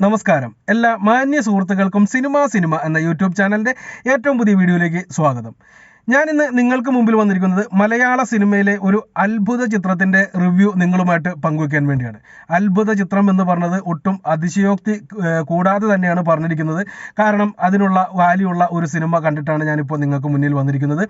നമസ്കാരം. എല്ലാ മാന്യ സുഹൃത്തുക്കൾക്കും സിനിമ എന്ന യൂട്യൂബ് ചാനലിൻ്റെ ഏറ്റവും പുതിയ വീഡിയോയിലേക്ക് സ്വാഗതം. ഞാനിന്ന് നിങ്ങൾക്ക് മുമ്പിൽ വന്നിരിക്കുന്നത് മലയാള സിനിമയിലെ ഒരു അത്ഭുത ചിത്രത്തിൻ്റെ റിവ്യൂ നിങ്ങളുമായിട്ട് പങ്കുവയ്ക്കാൻ വേണ്ടിയാണ്. അത്ഭുത ചിത്രം എന്ന് പറഞ്ഞത് ഒട്ടും അതിശയോക്തി കൂടാതെ തന്നെയാണ് പറഞ്ഞിരിക്കുന്നത്. കാരണം അതിനുള്ള വാല്യൂ ഉള്ള ഒരു സിനിമ കണ്ടിട്ടാണ് ഞാനിപ്പോൾ നിങ്ങൾക്ക് മുന്നിൽ വന്നിരിക്കുന്നത്.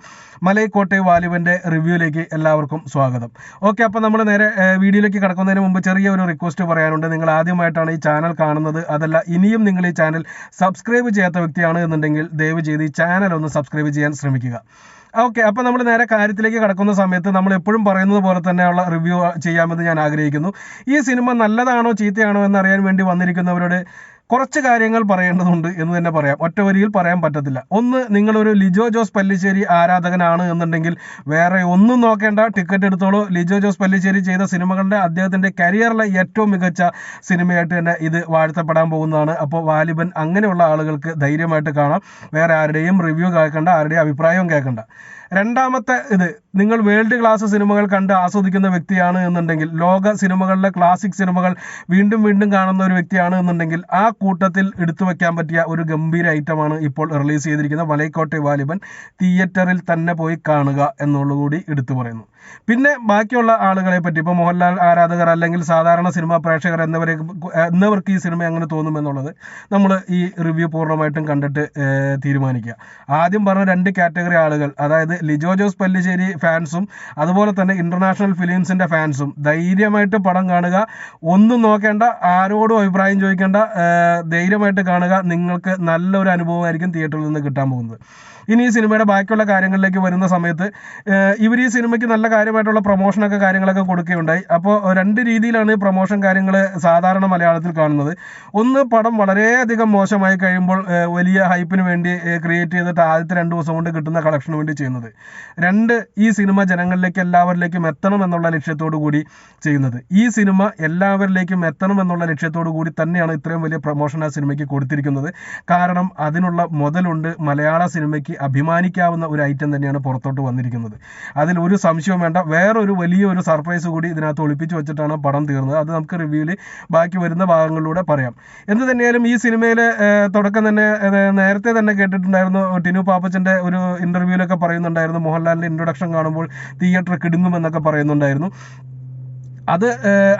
മലൈക്കോട്ടെ വാലിബൻ്റെ റിവ്യൂയിലേക്ക് എല്ലാവർക്കും സ്വാഗതം. ഓക്കെ, അപ്പോൾ നമ്മൾ നേരെ വീഡിയോയിലേക്ക് കടക്കുന്നതിന് മുമ്പ് ചെറിയ ഒരു റിക്വസ്റ്റ് പറയാനുണ്ട്. നിങ്ങൾ ആദ്യമായിട്ടാണ് ഈ ചാനൽ കാണുന്നത്, അതല്ല ഇനിയും നിങ്ങൾ ഈ ചാനൽ സബ്സ്ക്രൈബ് ചെയ്യാത്ത വ്യക്തിയാണ് എന്നുണ്ടെങ്കിൽ ദയവ് ചെയ്ത് ഈ ചാനൽ ഒന്ന് സബ്സ്ക്രൈബ് ചെയ്യാൻ ശ്രമിക്കുക. ഓക്കെ, അപ്പോൾ നമ്മൾ നേരെ കാര്യത്തിലേക്ക് കടക്കുന്ന സമയത്ത് നമ്മൾ എപ്പോഴും പറയുന്നത് പോലെ തന്നെയുള്ള റിവ്യൂ ചെയ്യാമെന്ന് ഞാൻ ആഗ്രഹിക്കുന്നു. ഈ സിനിമ നല്ലതാണോ ചീത്തയാണോ എന്നറിയാൻ വേണ്ടി വന്നിരിക്കുന്നവരോട് കുറച്ച് കാര്യങ്ങൾ പറയേണ്ടതുണ്ട് എന്ന് തന്നെ പറയാം. ഒറ്റ വരിയിൽ പറയാൻ പറ്റത്തില്ല. ഒന്ന്, നിങ്ങളൊരു ലിജോ ജോസ് പല്ലിശ്ശേരി ആരാധകനാണ് എന്നുണ്ടെങ്കിൽ വേറെ ഒന്നും നോക്കേണ്ട, ടിക്കറ്റ് എടുത്തോളൂ. ലിജോ ജോസ് പല്ലിശ്ശേരി ചെയ്ത സിനിമകളുടെ അദ്ദേഹത്തിൻ്റെ കരിയറിലെ ഏറ്റവും മികച്ച സിനിമയായിട്ട് തന്നെ ഇത് വാഴ്ത്തപ്പെടാൻ പോകുന്നതാണ്. അപ്പോൾ വാലിബൻ അങ്ങനെയുള്ള ആളുകൾക്ക് ധൈര്യമായിട്ട് കാണാം. വേറെ ആരുടെയും റിവ്യൂ കേൾക്കണ്ട, ആരുടെയും അഭിപ്രായവും കേൾക്കണ്ട. രണ്ടാമത്തെ ഇത്, നിങ്ങൾ വേൾഡ് ക്ലാസ് സിനിമകൾ കണ്ട് ആസ്വദിക്കുന്ന വ്യക്തിയാണ് എന്നുണ്ടെങ്കിൽ, ലോക സിനിമകളിലെ ക്ലാസിക് സിനിമകൾ വീണ്ടും വീണ്ടും കാണുന്ന ഒരു വ്യക്തിയാണ് എന്നുണ്ടെങ്കിൽ ആ കൂട്ടത്തിൽ എടുത്തു വെക്കാൻ പറ്റിയ ഒരു ഗംഭീര ഐറ്റമാണ് ഇപ്പോൾ റിലീസ് ചെയ്തിരിക്കുന്ന മലൈക്കോട്ടെ വാലിബൻ. തിയേറ്ററിൽ തന്നെ പോയി കാണുക എന്നുള്ളതുകൂടി എടുത്തു പറയുന്നു. പിന്നെ ബാക്കിയുള്ള ആളുകളെ പറ്റി, ഇപ്പോൾ മോഹൻലാൽ ആരാധകർ അല്ലെങ്കിൽ സാധാരണ സിനിമാ പ്രേക്ഷകർ എന്നവർക്ക് ഈ സിനിമ എങ്ങനെ തോന്നുമെന്നുള്ളത് നമ്മൾ ഈ റിവ്യൂ പൂർണ്ണമായിട്ടും കണ്ടിട്ട് തീരുമാനിക്കുക. ആദ്യം പറഞ്ഞ രണ്ട് കാറ്റഗറി ആളുകൾ, അതായത് ലിജോ ജോസ് പല്ലിശ്ശേരി ഫാൻസും അതുപോലെ തന്നെ ഇൻ്റർനാഷണൽ ഫിലിംസിൻ്റെ ഫാൻസും ധൈര്യമായിട്ട് പടം കാണുക. ഒന്നും നോക്കേണ്ട, ആരോടും അഭിപ്രായം ചോദിക്കേണ്ട, ധൈര്യമായിട്ട് കാണുക. നിങ്ങൾക്ക് നല്ലൊരു അനുഭവമായിരിക്കും തിയേറ്ററിൽ നിന്ന് കിട്ടാൻ പോകുന്നത്. ഇനി ഈ സിനിമയുടെ ബാക്കിയുള്ള കാര്യങ്ങളിലേക്ക് വരുന്ന സമയത്ത് ഇവർ ഈ സിനിമയ്ക്ക് നല്ല കാര്യമായിട്ടുള്ള പ്രൊമോഷനൊക്കെ കാര്യങ്ങളൊക്കെ കൊടുക്കുകയുണ്ടായി. അപ്പോൾ രണ്ട് രീതിയിലാണ് ഈ പ്രൊമോഷൻ കാര്യങ്ങൾ സാധാരണ മലയാളത്തിൽ കാണുന്നത്. ഒന്ന്, പടം വളരെയധികം മോശമായി കഴിയുമ്പോൾ വലിയ ഹൈപ്പിന് വേണ്ടി ക്രിയേറ്റ് ചെയ്തിട്ട് ആദ്യത്തെ 2 ദിവസം കൊണ്ട് കിട്ടുന്ന കളക്ഷന് വേണ്ടി ചെയ്യുന്നത്. രണ്ട്, ഈ സിനിമ ജനങ്ങളിലേക്ക് എല്ലാവരിലേക്കും എത്തണം എന്നുള്ള ലക്ഷ്യത്തോടു കൂടി ചെയ്യുന്നത്. ഈ സിനിമ എല്ലാവരിലേക്കും എത്തണം എന്നുള്ള ലക്ഷ്യത്തോടു കൂടി തന്നെയാണ് ഇത്രയും വലിയ പ്രൊമോഷൻ ആ സിനിമയ്ക്ക് കൊടുത്തിരിക്കുന്നത്. കാരണം അതിനുള്ള മുതലുണ്ട്. മലയാള സിനിമയ്ക്ക് അഭിമാനിക്കാവുന്ന ഒരു ഐറ്റം തന്നെയാണ് പുറത്തോട്ട് വന്നിരിക്കുന്നത്. അതിൽ ഒരു സംശയവും വേണ്ട. വേറൊരു വലിയൊരു സർപ്രൈസ് കൂടി ഇതിനകത്ത് ഒളിപ്പിച്ചു വെച്ചിട്ടാണ് പടം തീർന്നത്. അത് നമുക്ക് റിവ്യൂവിൽ ബാക്കി വരുന്ന ഭാഗങ്ങളിലൂടെ പറയാം. എന്ത് തന്നെയാലും ഈ സിനിമയിലെ തുടക്കം തന്നെ നേരത്തെ തന്നെ കേട്ടിട്ടുണ്ടായിരുന്നു. ടിനു പാപ്പച്ചൻ്റെ ഒരു ഇൻ്റർവ്യൂവിലൊക്കെ പറയുന്നുണ്ടായിരുന്നു, മോഹൻലാലിൻ്റെ ഇൻട്രൊഡക്ഷൻ കാണുമ്പോൾ തിയേറ്റർ കിടുങ്ങുമെന്നൊക്കെ പറയുന്നുണ്ടായിരുന്നു. അത്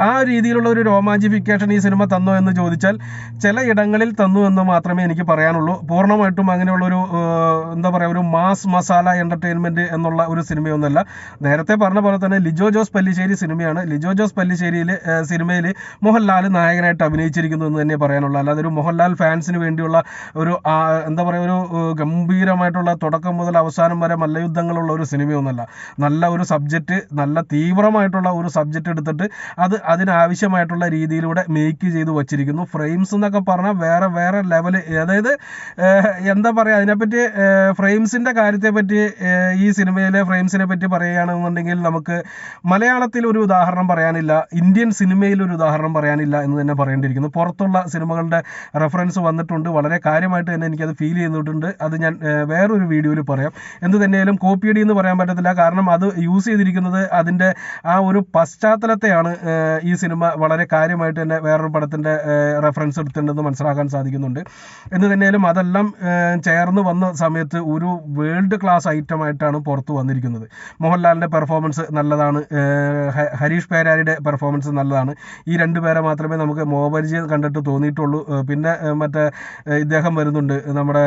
ആ രീതിയിലുള്ള ഒരു രോമാഞ്ചിഫിക്കേഷൻ ഈ സിനിമ തന്നോ എന്ന് ചോദിച്ചാൽ ചില ഇടങ്ങളിൽ തന്നു എന്ന് മാത്രമേ എനിക്ക് പറയാനുള്ളൂ. പൂർണ്ണമായിട്ടും അങ്ങനെയുള്ളൊരു എന്താ പറയുക, ഒരു മാസ് മസാല എൻ്റർടൈൻമെൻറ്റ് എന്നുള്ള ഒരു സിനിമയൊന്നുമല്ല. നേരത്തെ പറഞ്ഞ പോലെ തന്നെ ലിജോ ജോസ് പല്ലിശ്ശേരി സിനിമയാണ്. ലിജോ ജോസ് സിനിമയിൽ മോഹൻലാൽ നായകനായിട്ട് അഭിനയിച്ചിരിക്കുന്നു എന്ന് തന്നെ പറയാനുള്ളൂ. അല്ലാതെ ഒരു മോഹൻലാൽ ഫാൻസിന് വേണ്ടിയുള്ള ഒരു എന്താ പറയുക, ഒരു ഗംഭീരമായിട്ടുള്ള തുടക്കം മുതൽ അവസാനം വരെ മല്ലയുദ്ധങ്ങളുള്ള ഒരു സിനിമയൊന്നുമല്ല. നല്ല ഒരു സബ്ജക്റ്റ്, നല്ല തീവ്രമായിട്ടുള്ള ഒരു സബ്ജക്റ്റ് എടുത്തിട്ട് അത് അതിനാവശ്യമായിട്ടുള്ള രീതിയിലൂടെ മേക്ക് ചെയ്ത് വച്ചിരിക്കുന്നു. ഫ്രെയിംസ് എന്നൊക്കെ പറഞ്ഞാൽ വേറെ ലെവൽ. അതായത് എന്താ പറയുക, അതിനെപ്പറ്റി ഫ്രെയിംസിൻ്റെ കാര്യത്തെ പറ്റി, ഈ സിനിമയിലെ ഫ്രെയിംസിനെ പറ്റി പറയുകയാണെന്നുണ്ടെങ്കിൽ നമുക്ക് മലയാളത്തിൽ ഒരു ഉദാഹരണം പറയാനില്ല, ഇന്ത്യൻ സിനിമയിൽ ഒരു ഉദാഹരണം പറയാനില്ല എന്ന് തന്നെ പറയേണ്ടിയിരിക്കുന്നു. പുറത്തുള്ള സിനിമകളുടെ റെഫറൻസ് വന്നിട്ടുണ്ട്, വളരെ കാര്യമായിട്ട് തന്നെ എനിക്കത് ഫീൽ ചെയ്തിട്ടുണ്ട്. അത് ഞാൻ വേറൊരു വീഡിയോയിൽ പറയാം. എന്ത് തന്നെയാലും കോപ്പിയടി എന്ന് പറയാൻ പറ്റത്തില്ല. കാരണം അത് യൂസ് ചെയ്തിരിക്കുന്നത് അതിൻ്റെ ആ ഒരു പശ്ചാത്തലത്തെയാണ് ഈ സിനിമ വളരെ കാര്യമായിട്ട് തന്നെ വേറൊരു പടത്തിൻ്റെ റെഫറൻസ് എടുത്തിട്ടുണ്ടെന്ന് മനസ്സിലാക്കാൻ സാധിക്കുന്നുണ്ട്. എന്ന് തന്നെയാലും അതെല്ലാം ചേർന്ന് വന്ന സമയത്ത് ഒരു വേൾഡ് ക്ലാസ് ഐറ്റമായിട്ടാണ് പുറത്ത് വന്നിരിക്കുന്നത്. മോഹൻലാലിൻ്റെ പെർഫോമൻസ് നല്ലതാണ്, ഹരീഷ് പേരാരിയുടെ പെർഫോമൻസ് നല്ലതാണ്. ഈ 2 പേരെ മാത്രമേ നമുക്ക് മോഹപരിചയം കണ്ടിട്ട് തോന്നിയിട്ടുള്ളൂ. പിന്നെ മറ്റേ ഇദ്ദേഹം വരുന്നുണ്ട്, നമ്മുടെ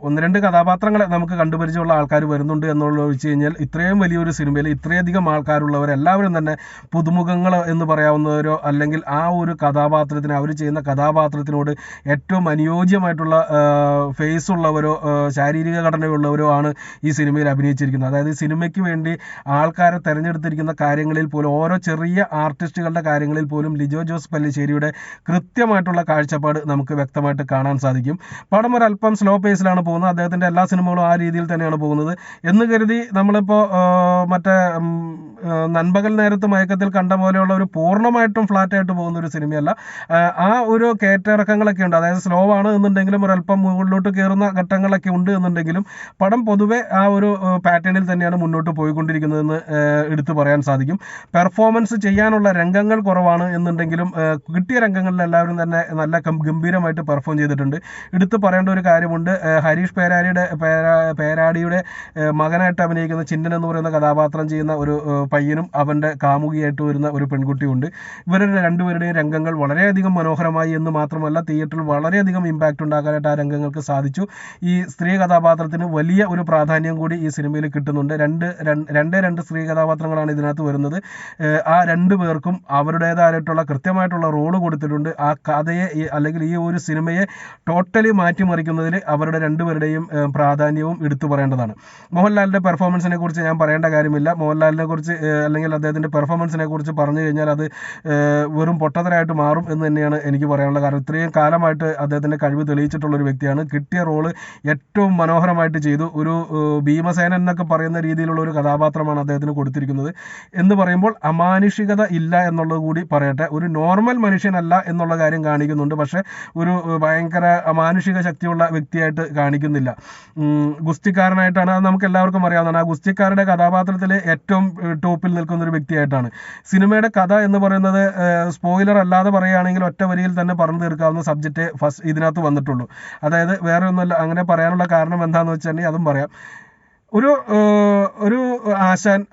1-2 കഥാപാത്രങ്ങളെ നമുക്ക് കണ്ടുപരിചയമുള്ള ആൾക്കാർ വരുന്നുണ്ട് എന്നുള്ളത് വെച്ച് കഴിഞ്ഞാൽ ഇത്രയും വലിയൊരു സിനിമയിൽ ഇത്രയധികം ആൾക്കാരുള്ളവരെല്ലാവരും തന്നെ പുതുമുഖങ്ങൾ എന്ന് പറയാവുന്നവരോ അല്ലെങ്കിൽ ആ ഒരു കഥാപാത്രത്തിന്, അവർ ചെയ്യുന്ന കഥാപാത്രത്തിനോട് ഏറ്റവും അനുയോജ്യമായിട്ടുള്ള ഫേസ് ഉള്ളവരോ ശാരീരിക ഘടനയുള്ളവരോ ആണ് ഈ സിനിമയിൽ അഭിനയിച്ചിരിക്കുന്നത്. അതായത് സിനിമയ്ക്ക് വേണ്ടി ആൾക്കാരെ തിരഞ്ഞെടുത്തിരിക്കുന്ന കാര്യങ്ങളിൽ പോലും, ഓരോ ചെറിയ ആർട്ടിസ്റ്റുകളുടെ കാര്യങ്ങളിൽ പോലും ലിജോ ജോസ് പല്ലിശ്ശേരിയുടെ കൃത്യമായിട്ടുള്ള കാഴ്ചപ്പാട് നമുക്ക് വ്യക്തമായിട്ട് കാണാൻ സാധിക്കും. പടം ഒരല്പം സ്ലോ പേസിലാണ് പോകുന്നത്. അദ്ദേഹത്തിൻ്റെ എല്ലാ സിനിമകളും ആ രീതിയിൽ തന്നെയാണ് പോകുന്നത് എന്ന് കരുതി നമ്മളിപ്പോൾ മറ്റേ നൻപകൽ നേരത്ത് മയക്കത്തിൽ കണ്ട പോലെയുള്ള ഒരു പൂർണ്ണമായിട്ടും ഫ്ലാറ്റായിട്ട് പോകുന്ന ഒരു സിനിമയല്ല. ആ ഒരു കയറ്റിറക്കങ്ങളൊക്കെ ഉണ്ട്. അതായത് സ്ലോ ആണ് എന്നുണ്ടെങ്കിലും ഒരല്പം മുകളിലോട്ട് കയറുന്ന ഘട്ടങ്ങളൊക്കെ ഉണ്ട് എന്നുണ്ടെങ്കിലും പടം പൊതുവെ ആ ഒരു പാറ്റേണിൽ തന്നെയാണ് മുന്നോട്ട് പോയിക്കൊണ്ടിരിക്കുന്നതെന്ന് എടുത്തു പറയാൻ സാധിക്കും. പെർഫോമൻസ് ചെയ്യാനുള്ള രംഗങ്ങൾ കുറവാണ് എന്നുണ്ടെങ്കിലും കിട്ടിയ രംഗങ്ങളിൽ എല്ലാവരും തന്നെ നല്ല ഗംഭീരമായിട്ട് പെർഫോം ചെയ്തിട്ടുണ്ട്. എടുത്തു പറയേണ്ട ഒരു കാര്യമുണ്ട്, ഹരീഷ് പേരാടിയുടെ മകനായിട്ട് അഭിനയിക്കുന്ന ചിന്നൻ എന്ന് പറയുന്ന കഥാപാത്രം ചെയ്യുന്ന ഒരു പയ്യനും അവൻ്റെ കാമുകിയായിട്ട് വരുന്ന ഒരു പെൺകുട്ടിയുണ്ട്. ഇവരുടെ രണ്ടുപേരുടെയും രംഗങ്ങൾ വളരെയധികം മനോഹരമായി എന്ന് മാത്രമല്ല തിയേറ്ററിൽ വളരെയധികം ഇമ്പാക്റ്റ് ഉണ്ടാക്കാനായിട്ട് ആ രംഗങ്ങൾക്ക് സാധിച്ചു. ഈ സ്ത്രീ കഥാപാത്രത്തിന് വലിയ ഒരു പ്രാധാന്യം കൂടി ഈ സിനിമയിൽ കിട്ടുന്നുണ്ട്. രണ്ട് സ്ത്രീ കഥാപാത്രങ്ങളാണ് ഇതിനകത്ത് വരുന്നത്. ആ രണ്ടു പേർക്കും അവരുടേതായിട്ടുള്ള കൃത്യമായിട്ടുള്ള റോള് കൊടുത്തിട്ടുണ്ട്. ആ കഥയെ അല്ലെങ്കിൽ ഈ ഒരു സിനിമയെ ടോട്ടലി മാറ്റിമറിക്കുന്നതിൽ അവരുടെ രണ്ടുപേരുടെയും പ്രാധാന്യവും എടുത്തു പറയേണ്ടതാണ്. മോഹൻലാലിൻ്റെ പെർഫോമൻസിനെ കുറിച്ച് ഞാൻ പറയേണ്ട കാര്യമില്ല. മോഹൻലാലിനെ കുറിച്ച് അല്ലെങ്കിൽ അദ്ദേഹത്തിൻ്റെ പെർഫോമൻസിനെ കുറിച്ച് പറഞ്ഞു കഴിഞ്ഞാൽ അത് വെറും പൊട്ടത്തരായിട്ട് മാറും എന്ന് തന്നെയാണ് എനിക്ക് പറയാനുള്ളത്. കാരണം ഇത്രയും കാലമായിട്ട് അദ്ദേഹത്തിൻ്റെ കഴിവ് തെളിയിച്ചിട്ടുള്ള ഒരു വ്യക്തിയാണ്. കിട്ടിയ റോള് ഏറ്റവും മനോഹരമായിട്ട് ചെയ്തു. ഒരു ഭീമസേനൻ എന്നൊക്കെ പറയുന്ന രീതിയിലുള്ള ഒരു കഥാപാത്രമാണ് അദ്ദേഹത്തിന് കൊടുത്തിരിക്കുന്നത്. എന്ന് പറയുമ്പോൾ അമാനുഷികത ഇല്ല എന്നുള്ളത് കൂടി പറയട്ടെ. ഒരു നോർമൽ മനുഷ്യനല്ല എന്നുള്ള കാര്യം കാണിക്കുന്നുണ്ട്, പക്ഷേ ഒരു ഭയങ്കര അമാനുഷിക ശക്തിയുള്ള വ്യക്തിയായിട്ട് കാണിക്കുന്നില്ല. ഗുസ്തിക്കാരനായിട്ടാണ്, അത് നമുക്ക് എല്ലാവർക്കും അറിയാവുന്നതാണ്. ആ ഗുസ്തിക്കാരുടെ കഥാപാത്രത്തിൽ ഏറ്റവും ടോപ്പിൽ നിൽക്കുന്ന ഒരു വ്യക്തിയായിട്ടാണ്. സിനിമയുടെ കഥ എന്ന് പറയുന്നത് സ്പോയിലർ അല്ലാതെ പറയുകയാണെങ്കിൽ ഒറ്റ വരിയിൽ തന്നെ പറഞ്ഞു തീർക്കാവുന്ന സബ്ജക്റ്റ് ഇതിനകത്ത് വന്നിട്ടുള്ളൂ. അതായത് വേറെ ഒന്നുമല്ല. അങ്ങനെ പറയാനുള്ള കാരണം എന്താണെന്ന് വെച്ചിട്ടുണ്ടെങ്കിൽ അതും പറയാം. ഒരു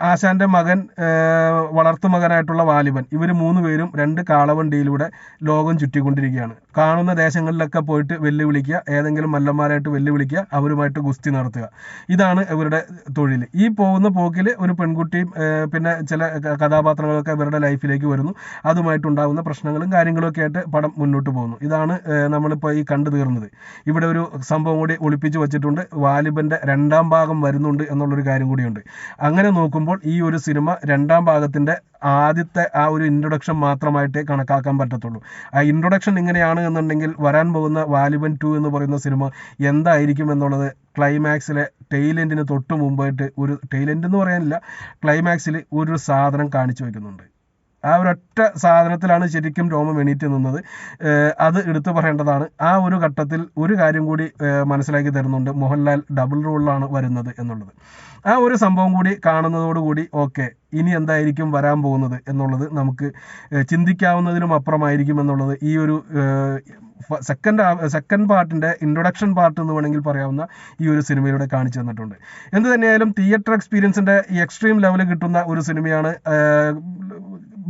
ആശാന്റെ മകൻ, വളർത്തുമകനായിട്ടുള്ള വാലിബൻ, ഇവർ 3 പേരും 2 കാളവണ്ടിയിലൂടെ ലോകം ചുറ്റിക്കൊണ്ടിരിക്കുകയാണ്. കാണുന്ന ദേശങ്ങളിലൊക്കെ പോയിട്ട് വെല്ലുവിളിക്കുക, ഏതെങ്കിലും മല്ലന്മാരായിട്ട് വെല്ലുവിളിക്കുക, അവരുമായിട്ട് ഗുസ്തി നടത്തുക. ഇതാണ് ഇവരുടെ തൊഴിൽ. ഈ പോകുന്ന പോക്കിൽ ഒരു പെൺകുട്ടിയും പിന്നെ ചില കഥാപാത്രങ്ങളൊക്കെ ഇവരുടെ ലൈഫിലേക്ക് വരുന്നു. അതുമായിട്ടുണ്ടാകുന്ന പ്രശ്നങ്ങളും കാര്യങ്ങളൊക്കെ ആയിട്ട് പടം മുന്നോട്ട് പോകുന്നു. ഇതാണ് നമ്മളിപ്പോൾ ഈ കണ്ടു തീർന്നത്. ഇവിടെ ഒരു സംഭവം കൂടി ഒളിപ്പിച്ച് വെച്ചിട്ടുണ്ട്. വാലിബന്റെ 2ാം ഭാഗം വരുന്നുണ്ട് എന്നുള്ളൊരു കാര്യം കൂടിയുണ്ട്. അങ്ങനെ നോക്കുമ്പോൾ ഈ ഒരു സിനിമ 2ാം ഭാഗത്തിന്റെ ആദ്യത്തെ ആ ഒരു ഇൻട്രൊഡക്ഷൻ മാത്രമായിട്ടേ കണക്കാക്കാൻ പറ്റത്തുള്ളൂ. ആ ഇൻട്രൊഡക്ഷൻ ഇങ്ങനെയാണ് എന്നുണ്ടെങ്കിൽ വരാൻ പോകുന്ന വാലിബൻ 2 എന്ന് പറയുന്ന സിനിമ എന്തായിരിക്കും എന്നുള്ളത് ക്ലൈമാക്സിലെ ടെയിലെൻഡിന് തൊട്ട് മുമ്പായിട്ട്, ഒരു ടെയിലെൻഡ് എന്ന് പറയാനില്ല, ക്ലൈമാക്സിൽ ഒരു സാധനം കാണിച്ചു വയ്ക്കുന്നുണ്ട്. ആ ഒരൊറ്റ സാധനത്തിലാണ് ശരിക്കും രോമം എണീറ്റ് നിന്നത്. അത് എടുത്തു പറയേണ്ടതാണ്. ആ ഒരു ഘട്ടത്തിൽ ഒരു കാര്യം കൂടി മനസ്സിലാക്കി തരുന്നുണ്ട്, മോഹൻലാൽ ഡബിൾ റോളിലാണ് വരുന്നത് എന്നുള്ളത്. ആ ഒരു സംഭവം കൂടി കാണുന്നതോടുകൂടി ഓക്കെ, ഇനി എന്തായിരിക്കും വരാൻ പോകുന്നത് എന്നുള്ളത് നമുക്ക് ചിന്തിക്കാവുന്നതിലും അപ്പുറമായിരിക്കും എന്നുള്ളത് ഈ ഒരു സെക്കൻഡ് പാർട്ടിൻ്റെ ഇൻട്രൊഡക്ഷൻ പാർട്ട് എന്ന് വേണമെങ്കിൽ പറയാവുന്ന ഈ ഒരു സിനിമയിലൂടെ കാണിച്ചു തന്നിട്ടുണ്ട്. എന്ത് തന്നെയായാലും തിയേറ്റർ എക്സ്പീരിയൻസിൻ്റെ എക്സ്ട്രീം ലെവൽ കിട്ടുന്ന ഒരു സിനിമയാണ്.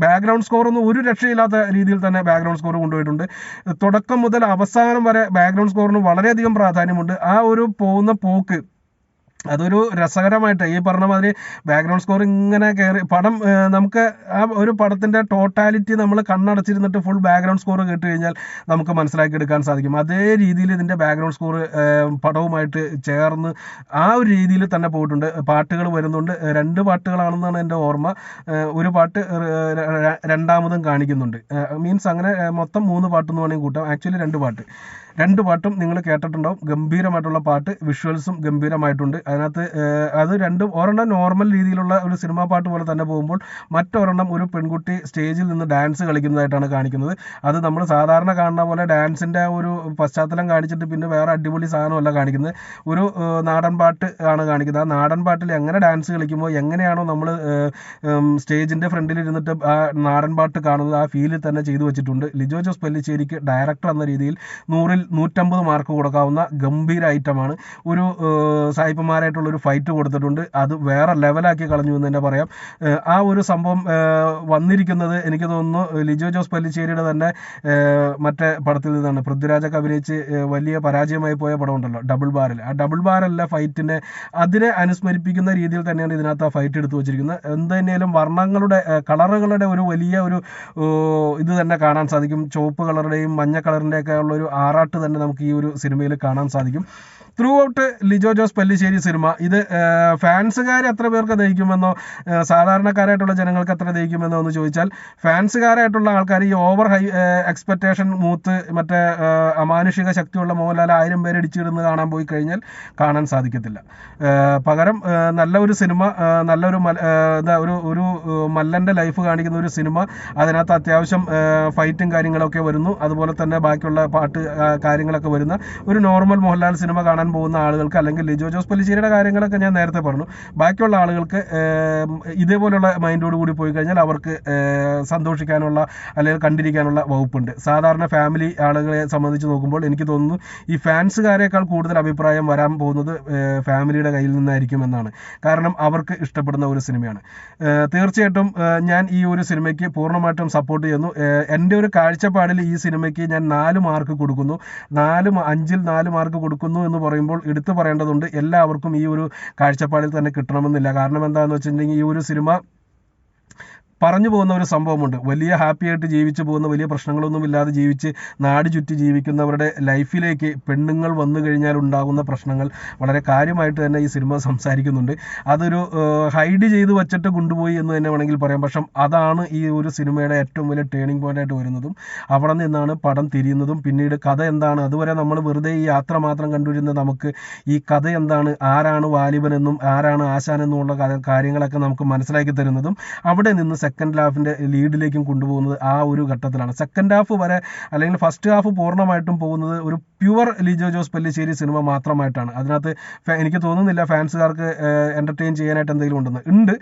ബാക്ക്ഗ്രൗണ്ട് സ്കോർ ഒന്നും ഒരു രക്ഷയില്ലാത്ത രീതിയിൽ തന്നെ ബാക്ക്ഗ്രൗണ്ട് സ്കോർ കൊണ്ടുപോയിട്ടുണ്ട്. തുടക്കം മുതൽ അവസാനം വരെ ബാക്ക്ഗ്രൗണ്ട് സ്കോറിന് വളരെയധികം പ്രാധാന്യമുണ്ട്. ആ ഒരു പോകുന്ന പോക്ക് അതൊരു രസകരമായിട്ട്, ഈ പറഞ്ഞ മാതിരി ബാക്ക്ഗ്രൗണ്ട് സ്കോർ ഇങ്ങനെ കയറി പടം നമുക്ക് ആ ഒരു പടത്തിൻ്റെ ടോട്ടാലിറ്റി നമ്മൾ കണ്ണടച്ചിരുന്നിട്ട് ഫുൾ ബാക്ക്ഗ്രൗണ്ട് സ്കോർ കേട്ട് കഴിഞ്ഞാൽ നമുക്ക് മനസ്സിലാക്കി എടുക്കാൻ സാധിക്കും. അതേ രീതിയിൽ ഇതിൻ്റെ ബാക്ക്ഗ്രൗണ്ട് സ്കോർ പടവുമായിട്ട് ചേർന്ന് ആ ഒരു രീതിയിൽ തന്നെ പോയിട്ടുണ്ട്. പാട്ടുകൾ വരുന്നുണ്ട്. 2 പാട്ടുകളാണെന്നാണ് എൻ്റെ ഓർമ്മ. ഒരു പാട്ട് രണ്ടാമതും കാണിക്കുന്നുണ്ട്. മീൻസ് അങ്ങനെ മൊത്തം 3 പാട്ടെന്ന് വേണമെങ്കിൽ കൂട്ടാം. ആക്ച്വലി 2 പാട്ടും നിങ്ങൾ കേട്ടിട്ടുണ്ടാവും. ഗംഭീരമായിട്ടുള്ള പാട്ട്, വിഷ്വൽസും ഗംഭീരമായിട്ടുണ്ട് അതിനകത്ത്. അത് ഒരെണ്ണം നോർമൽ രീതിയിലുള്ള ഒരു സിനിമാ പാട്ട് പോലെ തന്നെ പോകുമ്പോൾ മറ്റൊരെണ്ണം ഒരു പെൺകുട്ടി സ്റ്റേജിൽ നിന്ന് ഡാൻസ് കളിക്കുന്നതായിട്ടാണ് കാണിക്കുന്നത്. അത് നമ്മൾ സാധാരണ കാണുന്ന പോലെ ഡാൻസിൻ്റെ ഒരു പശ്ചാത്തലം കാണിച്ചിട്ട് പിന്നെ വേറെ അടിപൊളി സാധനമല്ല കാണിക്കുന്നത്. ഒരു നാടൻ പാട്ട് ആണ് കാണിക്കുന്നത്. ആ നാടൻ പാട്ടിൽ എങ്ങനെ ഡാൻസ് കളിക്കുമ്പോൾ എങ്ങനെയാണോ നമ്മൾ സ്റ്റേജിൻ്റെ ഫ്രണ്ടിൽ ഇരുന്നിട്ട് ആ നാടൻ പാട്ട് കാണുന്നത്, ആ ഫീലിൽ തന്നെ ചെയ്തു വെച്ചിട്ടുണ്ട്. ലിജോ ജോസ് പെല്ലിശ്ശേരിക്ക് ഡയറക്ടർ എന്ന രീതിയിൽ 100-ൽ 150 മാർക്ക് കൊടുക്കാവുന്ന ഗംഭീര ഐറ്റമാണ്. ഒരു സായിപ്പന്മാരായിട്ടുള്ളൊരു ഫൈറ്റ് കൊടുത്തിട്ടുണ്ട്. അത് വേറെ ലെവലാക്കി കളഞ്ഞു എന്ന് തന്നെ പറയാം. ആ ഒരു സംഭവം വന്നിരിക്കുന്നത് എനിക്ക് തോന്നുന്നു ലിജോ ജോസ് പെല്ലിശ്ശേരിയുടെ തന്നെ മറ്റേ പടത്തിൽ നിന്നാണ്. പൃഥ്വിരാജൊക്കെ അഭിനയിച്ച് വലിയ പരാജയമായി പോയ പടമുണ്ടല്ലോ ഡബിൾ ബാരൽ. ആ ഡബിൾ ബാരല്ല ഫൈറ്റിനെ അതിനെ അനുസ്മരിപ്പിക്കുന്ന രീതിയിൽ തന്നെയാണ് ഇതിനകത്ത് ആ ഫൈറ്റ് എടുത്തു വച്ചിരിക്കുന്നത്. എന്ത് തന്നെയാലും വർണ്ണങ്ങളുടെ കളറുകളുടെ ഒരു വലിയ ഒരു ഇത് തന്നെ കാണാൻ സാധിക്കും. ചുവപ്പ് കളറുടെയും മഞ്ഞ കളറിൻ്റെയൊക്കെ ഉള്ളൊരു ആറാട്ട് തന്നെ നമുക്ക് ഈ ഒരു സിനിമയിൽ കാണാൻ സാധിക്കും. Through out Lijo Jose Pallissery cinema ഇത് ഫാൻസുകാരെ എത്ര പേർക്ക് ദഹിക്കുമെന്നോ സാധാരണക്കാരായിട്ടുള്ള ജനങ്ങൾക്ക് എത്ര ദഹിക്കുമെന്നോ എന്ന് ചോദിച്ചാൽ ഫാൻസുകാരായിട്ടുള്ള ആൾക്കാർ ഈ ഓവർ ഹൈ എക്സ്പെക്റ്റേഷൻ മൂത്ത് മറ്റേ അമാനുഷിക ശക്തിയുള്ള മോഹൻലാൽ 1000 പേര് ഇടിച്ചിടുന്നത് കാണാൻ പോയി കഴിഞ്ഞാൽ കാണാൻ സാധിക്കത്തില്ല. പകരം നല്ലൊരു സിനിമ, നല്ലൊരു ഒരു മല്ലൻ്റെ ലൈഫ് കാണിക്കുന്ന ഒരു സിനിമ, അതിനകത്ത് അത്യാവശ്യം ഫൈറ്റും കാര്യങ്ങളൊക്കെ വരുന്നു, അതുപോലെ തന്നെ ബാക്കിയുള്ള പാട്ട് കാര്യങ്ങളൊക്കെ വരുന്ന ഒരു നോർമൽ മോഹൻലാൽ സിനിമ കാണാൻ പോകുന്ന ആളുകൾക്ക്, അല്ലെങ്കിൽ ലിജോ ജോസ് പല്ലിശ്ശേരിയുടെ കാര്യങ്ങളൊക്കെ ഞാൻ നേരത്തെ പറഞ്ഞു, ബാക്കിയുള്ള ആളുകൾക്ക് ഇതേപോലുള്ള മൈൻഡോട് കൂടി പോയി കഴിഞ്ഞാൽ അവർക്ക് സന്തോഷിക്കാനുള്ള അല്ലെങ്കിൽ കണ്ടിരിക്കാനുള്ള വകുപ്പുണ്ട്. സാധാരണ ഫാമിലി ആളുകളെ സംബന്ധിച്ച് നോക്കുമ്പോൾ എനിക്ക് തോന്നുന്നു ഈ ഫാൻസുകാരേക്കാൾ കൂടുതൽ അഭിപ്രായം വരാൻ പോകുന്നത് ഫാമിലിയുടെ കയ്യിൽ നിന്നായിരിക്കും എന്നാണ്. കാരണം അവർക്ക് ഇഷ്ടപ്പെടുന്ന ഒരു സിനിമയാണ്. തീർച്ചയായിട്ടും ഞാൻ ഈ ഒരു സിനിമയ്ക്ക് പൂർണ്ണമായിട്ടും സപ്പോർട്ട് ചെയ്യുന്നു. എൻ്റെ ഒരു കാഴ്ചപ്പാടിൽ ഈ സിനിമയ്ക്ക് ഞാൻ 4 മാർക്ക് കൊടുക്കുന്നു. 5-ൽ 4 മാർക്ക് കൊടുക്കുന്നു എന്ന് പറയുമ്പോൾ എടുത്തു പറയേണ്ടതുണ്ട്, എല്ലാവർക്കും ഈ ഒരു കാഴ്ചപ്പാടിൽ തന്നെ കിട്ടണമെന്നില്ല. കാരണം എന്താണെന്ന് വെച്ചിട്ടുണ്ടെങ്കിൽ ഈ ഒരു സിനിമ പറഞ്ഞു പോകുന്ന ഒരു സംഭവമുണ്ട്. വലിയ ഹാപ്പി ആയിട്ട് ജീവിച്ചു പോകുന്ന, വലിയ പ്രശ്നങ്ങളൊന്നും ഇല്ലാതെ ജീവിച്ച് നാട് ചുറ്റി ജീവിക്കുന്നവരുടെ ലൈഫിലേക്ക് പെണ്ണുങ്ങൾ വന്നു കഴിഞ്ഞാൽ ഉണ്ടാകുന്ന പ്രശ്നങ്ങൾ വളരെ കാര്യമായിട്ട് തന്നെ ഈ സിനിമ സംസാരിക്കുന്നുണ്ട്. അതൊരു ഹൈഡ് ചെയ്ത് വച്ചിട്ട് കൊണ്ടുപോയി എന്ന് തന്നെ വേണമെങ്കിൽ പറയാം. പക്ഷെ അതാണ് ഈ ഒരു സിനിമയുടെ ഏറ്റവും വലിയ ടേണിംഗ് പോയിൻ്റായിട്ട് വരുന്നതും അവിടെ നിന്നാണ് പടം തിരിയുന്നതും. പിന്നീട് കഥ എന്താണ്, അതുവരെ നമ്മൾ വെറുതെ ഈ യാത്ര മാത്രം കണ്ടുവരുന്ന നമുക്ക് ഈ കഥ എന്താണ്, ആരാണ് വാലിബനെന്നും ആരാണ് ആശാനെന്നുമുള്ള കാര്യങ്ങളൊക്കെ നമുക്ക് മനസ്സിലാക്കി തരുന്നതും അവിടെ നിന്ന് സെക്കൻഡ് ഹാഫിൻ്റെ ലീഡിലേക്കും കൊണ്ടുപോകുന്നത് ആ ഒരു ഘട്ടത്തിലാണ്. സെക്കൻഡ് ഹാഫ് വരെ അല്ലെങ്കിൽ ഫസ്റ്റ് ഹാഫ് പൂർണ്ണമായിട്ടും പോകുന്നത് ഒരു പ്യുവർ ലിജോ ജോസ് പല്ലിശ്ശേരി സിനിമ മാത്രമായിട്ടാണ്. അതിനകത്ത് എനിക്ക് തോന്നുന്നില്ല ഫാൻസുകാർക്ക് എൻ്റർടൈൻ ചെയ്യാനായിട്ട് എന്തെങ്കിലും ഉണ്ട്.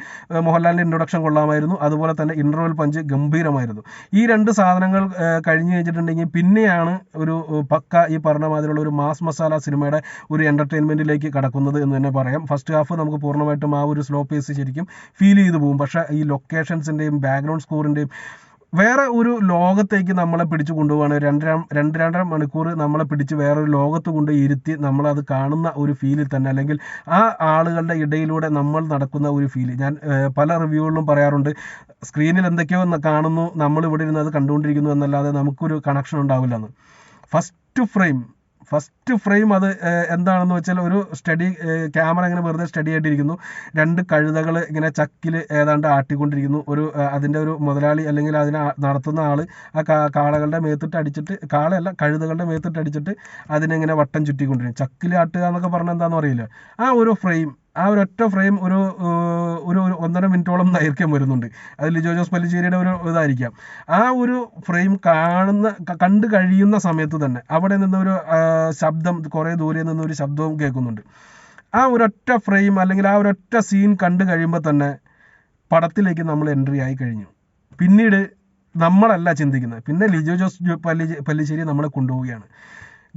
മോഹൻലാലിൻ്റെ ഇൻട്രൊഡക്ഷൻ കൊള്ളാമായിരുന്നു, അതുപോലെ തന്നെ ഇൻ്റർവെൽ പഞ്ച് ഗംഭീരമായിരുന്നു. ഈ 2 സാധനങ്ങൾ കഴിഞ്ഞ് കഴിഞ്ഞിട്ടുണ്ടെങ്കിൽ പിന്നെയാണ് ഒരു പക്ക ഈ പറഞ്ഞ മാതിരിയുള്ള ഒരു മാസ് മസാല സിനിമയുടെ ഒരു എൻ്റർടൈൻമെൻറ്റിലേക്ക് കടക്കുന്നത് എന്ന് തന്നെ പറയാം. ഫസ്റ്റ് ഹാഫ് നമുക്ക് പൂർണ്ണമായിട്ടും ആ ഒരു സ്ലോ പേസ് ശരിക്കും ഫീൽ ചെയ്തു പോകും. പക്ഷേ ഈ ലൊക്കേഷൻസിൻ്റെയും ബാക്ക്ഗ്രൗണ്ട് സ്കോറിൻ്റെയും വേറെ ഒരു ലോകത്തേക്ക് നമ്മളെ പിടിച്ചു കൊണ്ടുപോവാണ്. 2.5 മണിക്കൂർ നമ്മളെ പിടിച്ച് വേറൊരു ലോകത്ത് കൊണ്ട് ഇരുത്തി നമ്മളത് കാണുന്ന ഒരു ഫീലിൽ തന്നെ, അല്ലെങ്കിൽ ആ ആളുകളുടെ ഇടയിലൂടെ നമ്മൾ നടക്കുന്ന ഒരു ഫീല്. ഞാൻ പല റിവ്യൂകളിലും പറയാറുണ്ട്, സ്ക്രീനിൽ എന്തൊക്കെയോ കാണുന്നു, നമ്മൾ ഇവിടെ ഇരുന്ന് അത് കണ്ടുകൊണ്ടിരിക്കുന്നു എന്നല്ലാതെ നമുക്കൊരു കണക്ഷൻ ഉണ്ടാവില്ല എന്ന്. ഫസ്റ്റ് ഫ്രെയിം അത് എന്താണെന്ന് വെച്ചാൽ ഒരു സ്റ്റഡി ക്യാമറ ഇങ്ങനെ വെറുതെ സ്റ്റഡി ആയിട്ടിരിക്കുന്നു, 2 കഴുതകൾ ഇങ്ങനെ ചക്കിൽ ഏതാണ്ട് ആട്ടിക്കൊണ്ടിരിക്കുന്നു. അതിൻ്റെ ഒരു മുതലാളി അല്ലെങ്കിൽ അതിനെ നടത്തുന്ന ആൾ ആ കാളകളുടെ മേത്തിട്ട് അടിച്ചിട്ട്, കഴുതകളുടെ മേത്തിട്ട് അടിച്ചിട്ട് അതിനെങ്ങനെ വട്ടം ചുറ്റിക്കൊണ്ടിരിക്കും. ചക്കിൽ ആട്ടുക എന്നൊക്കെ പറഞ്ഞാൽ എന്താണെന്ന് അറിയില്ല. ആ ഒരൊറ്റ ഫ്രെയിം ഒരു 1.5 മിനിറ്റോളം ദൈർഘ്യം വരുന്നുണ്ട്. അത് ലിജോ ജോസ് പല്ലിശ്ശേരിയുടെ ഒരു ഇതായിരിക്കാം. ആ ഒരു ഫ്രെയിം കണ്ടു കഴിയുന്ന സമയത്ത് തന്നെ അവിടെ നിന്നൊരു ശബ്ദം, കുറേ ദൂരെ നിന്നൊരു ശബ്ദവും കേൾക്കുന്നുണ്ട്. ആ ഒരൊറ്റ ഫ്രെയിം അല്ലെങ്കിൽ ആ ഒരൊറ്റ സീൻ കണ്ടു കഴിയുമ്പോൾ തന്നെ പടത്തിലേക്ക് നമ്മൾ എൻട്രി ആയി കഴിഞ്ഞു. പിന്നീട് നമ്മളല്ല ചിന്തിക്കുന്നത്, പിന്നെ ലിജോ ജോസ് പല്ലിശ്ശേരി നമ്മളെ കൊണ്ടുപോവുകയാണ്.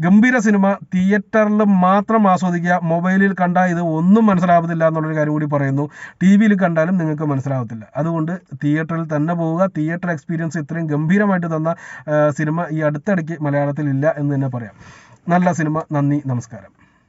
ഗംഭീര സിനിമ, തിയേറ്ററിൽ മാത്രം ആസ്വദിക്കുക. മൊബൈലിൽ കണ്ടാൽ ഇത് ഒന്നും മനസ്സിലാവത്തില്ല എന്നുള്ളൊരു കാര്യം കൂടി പറയുന്നു. TV-യിൽ കണ്ടാലും നിങ്ങൾക്ക് മനസ്സിലാവത്തില്ല. അതുകൊണ്ട് തിയേറ്ററിൽ തന്നെ പോവുക. തിയേറ്റർ എക്സ്പീരിയൻസ് ഇത്രയും ഗംഭീരമായിട്ട് തന്ന സിനിമ ഈ അടുത്തിടയ്ക്ക് മലയാളത്തിൽ ഇല്ല എന്ന് തന്നെ പറയാം. നല്ല സിനിമ. നന്ദി, നമസ്കാരം.